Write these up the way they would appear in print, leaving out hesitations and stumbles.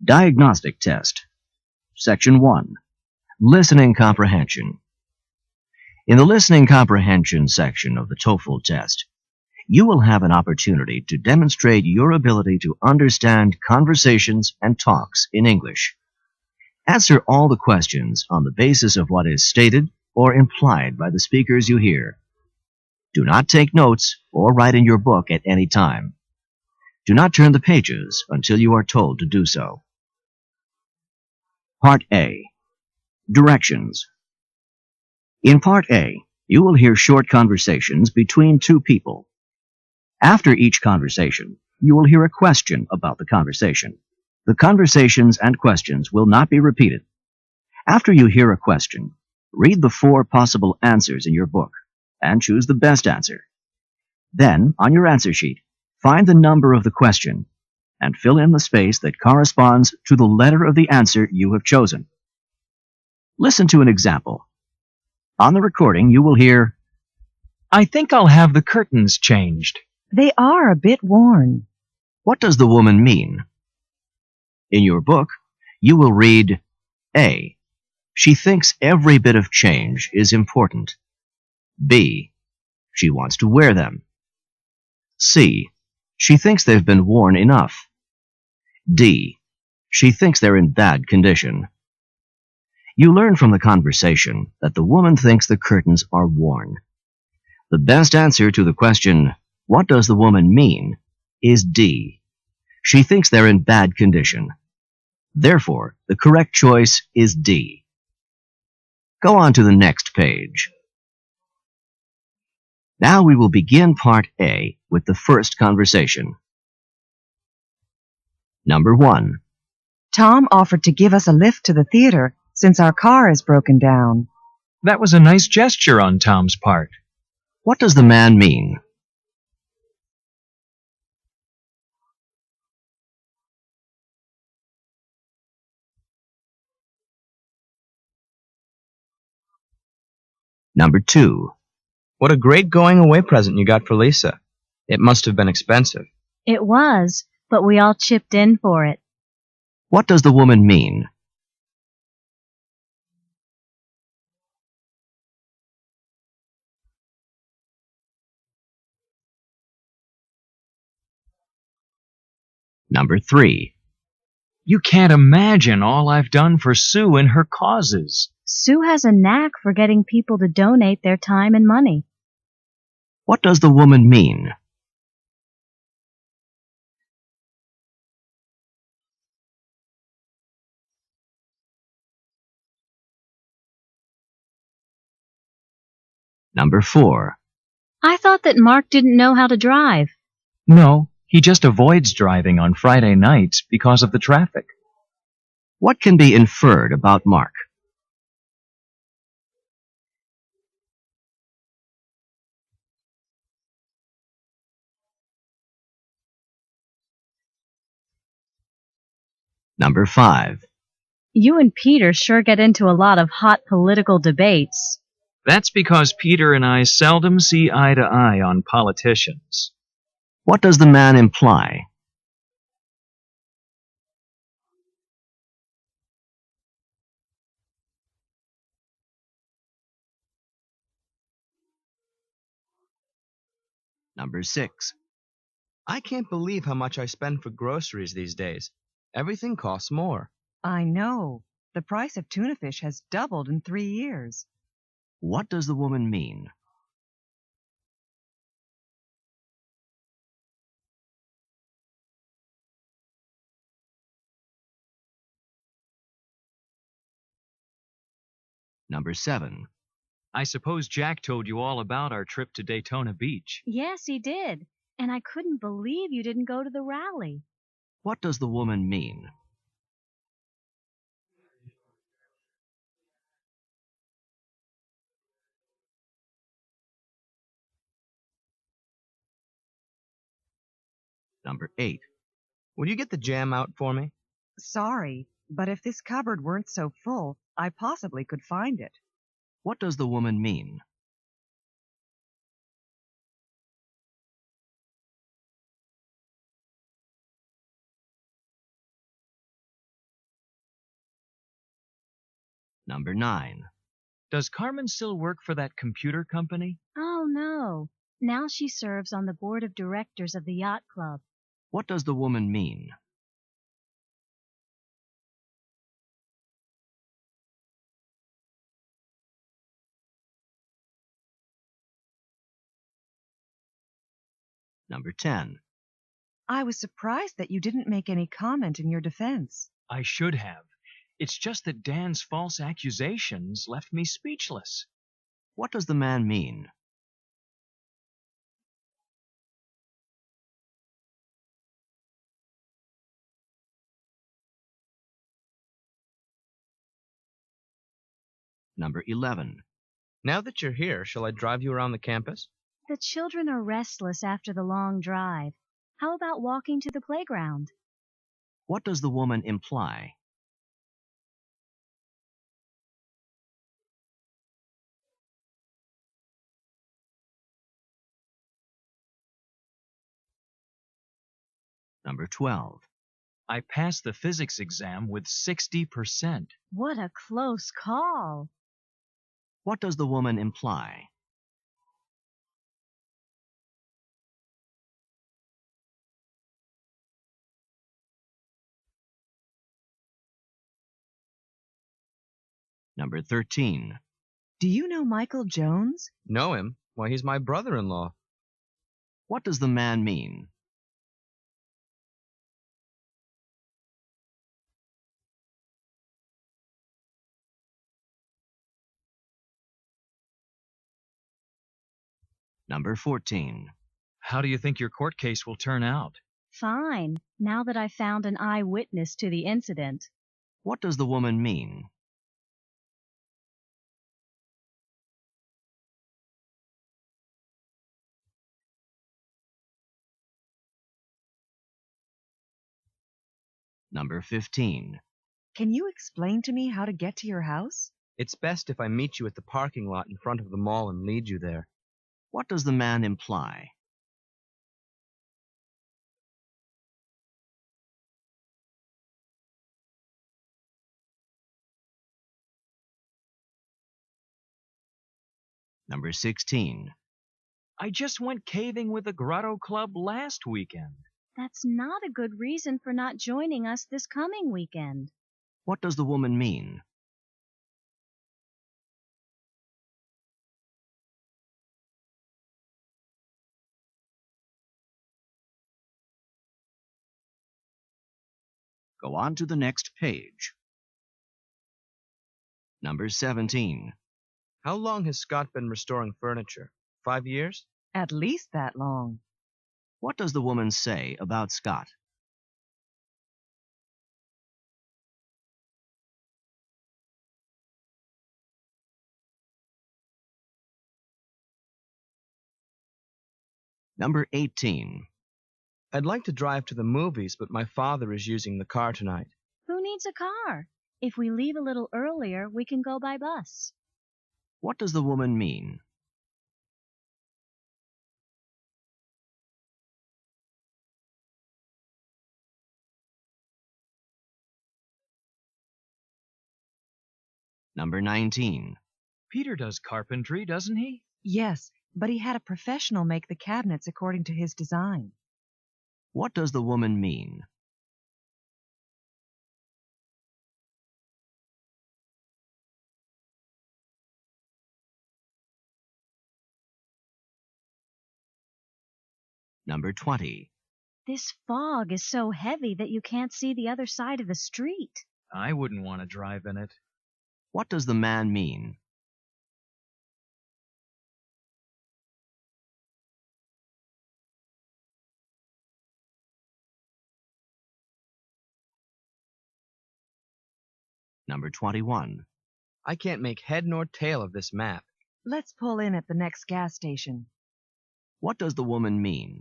Diagnostic Test. Section 1. Listening Comprehension. In the listening comprehension section of the TOEFL test, you will have an opportunity to demonstrate your ability to understand conversations and talks in English. Answer all the questions on the basis of what is stated or implied by the speakers you hear. Do not take notes or write in your book at any time. Do not turn the pages until you are told to do so. Part A. Directions. In Part A, you will hear short conversations between two people. After each conversation, you will hear a question about the conversation. The conversations and questions will not be repeated. After you hear a question, read the 4 possible answers in your book and choose the best answer. Then, on your answer sheet, find the number of the question and fill in the space that corresponds to the letter of the answer you have chosen. Listen to an example. On the recording, you will hear, I think I'll have the curtains changed. They are a bit worn. What does the woman mean? In your book, you will read, A. She thinks every bit of change is important. B. She wants to wear them. C. She thinks they've been worn enough. D. She thinks they're in bad condition. You learn from the conversation that the woman thinks the curtains are worn. The best answer to the question, what does the woman mean, is D. She thinks they're in bad condition. Therefore, the correct choice is D. Go on to the next page. Now we will begin Part A with the first conversation. Number 1. Tom offered to give us a lift to the theater since our car is broken down. That was a nice gesture on Tom's part. What does the man mean? Number 2. What a great going-away present you got for Lisa. It must have been expensive. It was, but we all chipped in for it. What does the woman mean? Number 3. You can't imagine all I've done for Sue and her causes. Sue has a knack for getting people to donate their time and money. What does the woman mean? Number 4. I thought that Mark didn't know how to drive. No, he just avoids driving on Friday nights because of the traffic. What can be inferred about Mark? Number 5. You and Peter sure get into a lot of hot political debates. That's because Peter and I seldom see eye to eye on politicians. What does the man imply? Number 6. I can't believe how much I spend for groceries these days. Everything costs more. I know. The price of tuna fish has doubled in 3 years. What does the woman mean? Number 7. I suppose Jack told you all about our trip to Daytona Beach. Yes, he did. And I couldn't believe you didn't go to the rally. What does the woman mean? Number 8. Will you get the jam out for me? Sorry, but if this cupboard weren't so full, I possibly could find it. What does the woman mean? Number 9. Does Carmen still work for that computer company? Oh, no. Now she serves on the board of directors of the yacht club. What does the woman mean? Number 10. I was surprised that you didn't make any comment in your defense. I should have. It's just that Dan's false accusations left me speechless. What does the man mean? Number 11. Now that you're here, shall I drive you around the campus? The children are restless after the long drive. How about walking to the playground? What does the woman imply? Number 12. I passed the physics exam with 60%. What a close call. What does the woman imply? Number 13. Do you know Michael Jones? Know him? Why, he's my brother-in-law. What does the man mean? Number 14. How do you think your court case will turn out? Fine, now that I found an eyewitness to the incident. What does the woman mean? Number 15. Can you explain to me how to get to your house? It's best if I meet you at the parking lot in front of the mall and lead you there. What does the man imply? Number 16. I just went caving with the Grotto Club last weekend. That's not a good reason for not joining us this coming weekend. What does the woman mean? Go on to the next page. Number 17. How long has Scott been restoring furniture? 5 years? At least that long. What does the woman say about Scott? Number 18. I'd like to drive to the movies, but my father is using the car tonight. Who needs a car? If we leave a little earlier, we can go by bus. What does the woman mean? Number 19. Peter does carpentry, doesn't he? Yes, but he had a professional make the cabinets according to his design. What does the woman mean? Number 20. This fog is so heavy that you can't see the other side of the street. I wouldn't want to drive in it. What does the man mean? Number 21. I can't make head nor tail of this map. Let's pull in at the next gas station. What does the woman mean?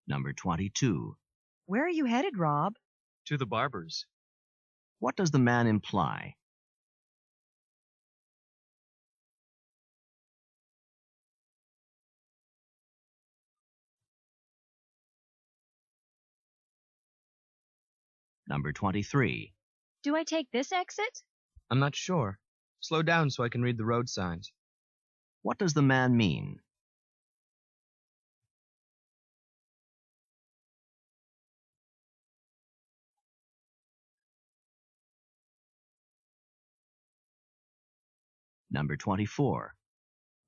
Number 22. Where are you headed, Rob? To the barber's. What does the man imply? Number 23. Do I take this exit? I'm not sure. Slow down so I can read the road signs. What does the man mean? Number 24.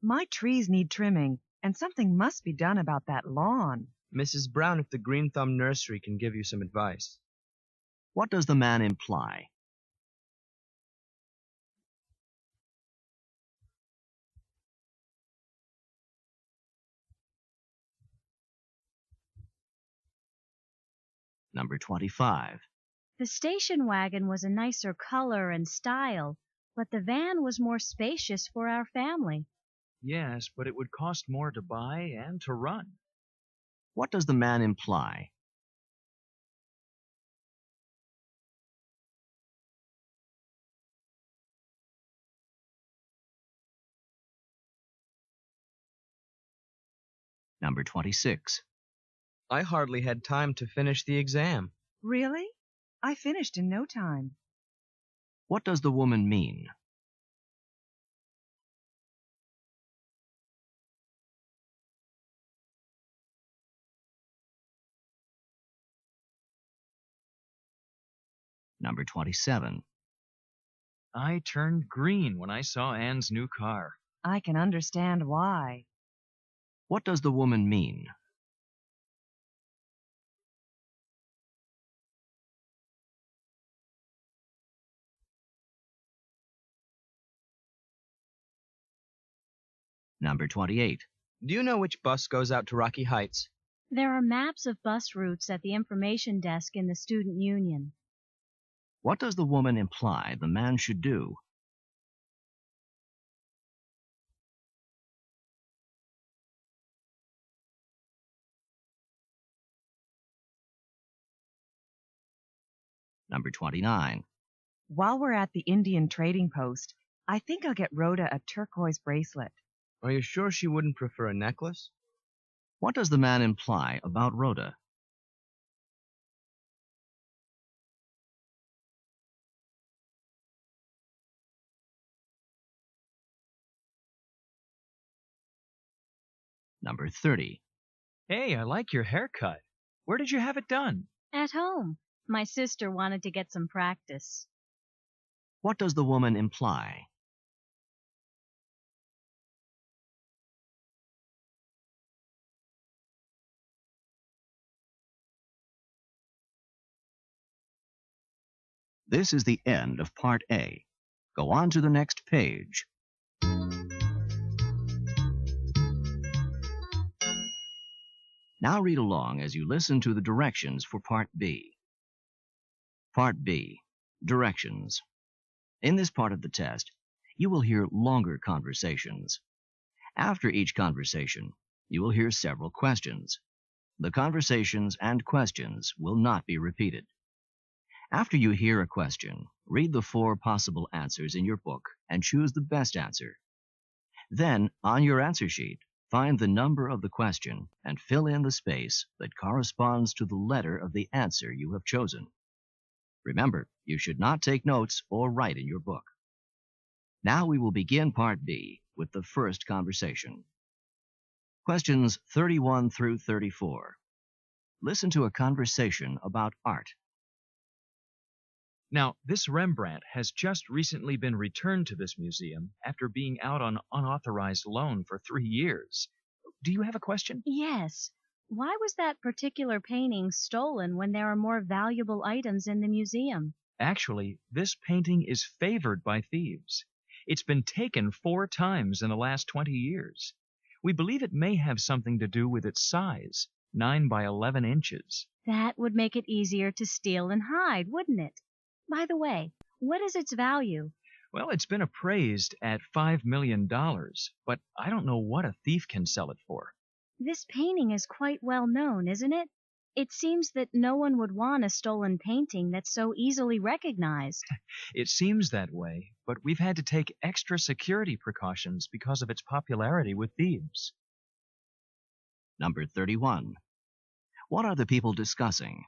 My trees need trimming, and something must be done about that lawn. Mrs. Brown at the Green Thumb Nursery can give you some advice. What does the man imply? Number 25. The station wagon was a nicer color and style, but the van was more spacious for our family. Yes, but it would cost more to buy and to run. What does the man imply? Number 26. I hardly had time to finish the exam. Really? I finished in no time. What does the woman mean? Number 27. I turned green when I saw Anne's new car. I can understand why. What does the woman mean? Number 28. Do you know which bus goes out to Rocky Heights? There are maps of bus routes at the information desk in the student union. What does the woman imply the man should do? Number 29. While we're at the Indian trading post, I think I'll get Rhoda a turquoise bracelet. Are you sure she wouldn't prefer a necklace? What does the man imply about Rhoda? Number 30. Hey, I like your haircut. Where did you have it done? At home, my sister wanted to get some practice. What does the woman imply? This is the end of Part A. Go on to the next page. Now read along as you listen to the directions for Part B. Part B. Directions. In this part of the test, you will hear longer conversations. After each conversation, you will hear several questions. The conversations and questions will not be repeated. After you hear a question, read the 4 possible answers in your book and choose the best answer. Then, on your answer sheet, find the number of the question and fill in the space that corresponds to the letter of the answer you have chosen. Remember, you should not take notes or write in your book. Now we will begin Part B with the first conversation. Questions 31 through 34. Listen to a conversation about art. Now, this Rembrandt has just recently been returned to this museum after being out on unauthorized loan for 3 years. Do you have a question? Yes. Why was that particular painting stolen when there are more valuable items in the museum? Actually, this painting is favored by thieves. It's been taken 4 times in the last 20 years. We believe it may have something to do with its size, 9 by 11 inches. That would make it easier to steal and hide, wouldn't it? By the way, what is its value? Well, it's been appraised at $5 million, but I don't know what a thief can sell it for. This painting is quite well known, isn't it? It seems that no one would want a stolen painting that's so easily recognized. It seems that way, but we've had to take extra security precautions because of its popularity with thieves. Number 31. What are the people discussing?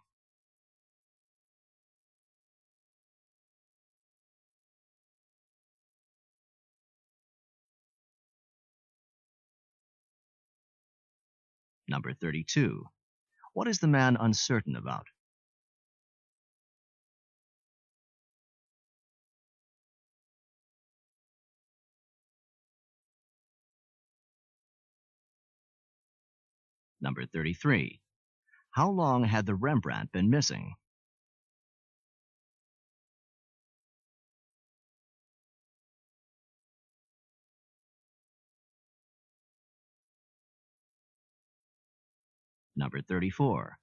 Number 32. What is the man uncertain about? Number 33. How long had the Rembrandt been missing? Number 34.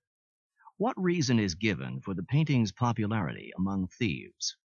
What reason is given for the painting's popularity among thieves?